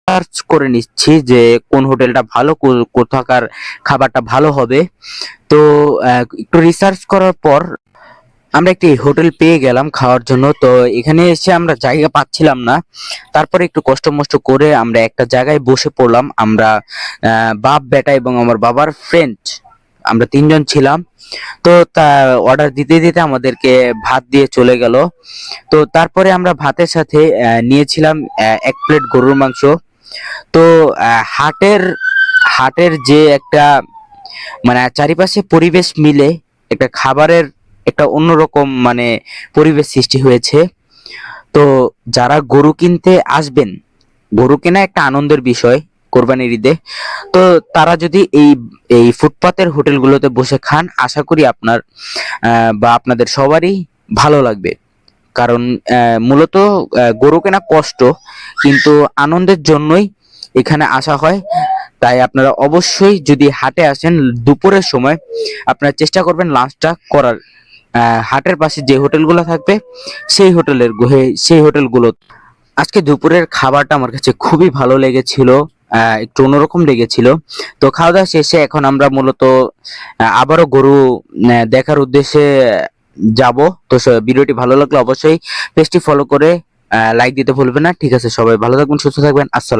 Search করে নিচ্ছি যে কোন হোটেলটা ভালো, কোথাকার খাবারটা ভালো হবে। তো একটু রিসার্চ করার পর আমরা একটি হোটেল পেয়ে গেলাম খাওয়ার জন্য। তো এখানে এসে আমরা জায়গা পাচ্ছিলাম না, তারপরে একটু কষ্ট মষ্ট করে আমরা একটা জায়গায় বসে পড়লাম। আমরা বাপ বেটা এবং আমার বাবার ফ্রেন্ড, আমরা তিনজন ছিলাম। তো তা অর্ডার দিতে দিতে আমাদেরকে ভাত দিয়ে চলে গেল। তো তারপরে আমরা ভাতের সাথে নিয়েছিলাম 1 প্লেট গরুর মাংস। তো হাটের হাটের যে একটা মানে চারিপাশে পরিবেশ মিলে একটা খাবারের একটা অন্যরকম মানে পরিবেশ সৃষ্টি হয়েছে। তো যারা গরু কিনতে আসবেন, গরু কেনা একটা আনন্দের বিষয় কোরবানির ঈদে। তো তারা যদি এই এই ফুটপাতের হোটেলগুলোতে বসে খান, আশা করি আপনার বা আপনাদের সবারই ভালো লাগবে। কারণ মূলত গরু কেনা কষ্ট, কিন্তু আনন্দের জন্যই এখানে আসা হয়। তাই আপনারা অবশ্যই যদি হাটে আসেন দুপুরের সময়, আপনারা চেষ্টা করবেন লাঞ্চটা করার। হাটের পাশে যে হোটেলগুলো থাকবে সেই হোটেলগুলো। আজকে দুপুরের খাবারটা আমার কাছে খুবই ভালো লেগেছিল, একটু অন্যরকম লেগেছিল। তো খাওয়া দাওয়া শেষে এখন আমরা মূলত আবারও গরু দেখার উদ্দেশ্যে যাব। তো ভিডিওটি ভালো লাগলে অবশ্যই পেজটি ফলো করে লাইক দিতে ভুলবেন না। ঠিক আছে, সবাই ভালো থাকবেন, সুস্থ থাকবেন। আসসালাম।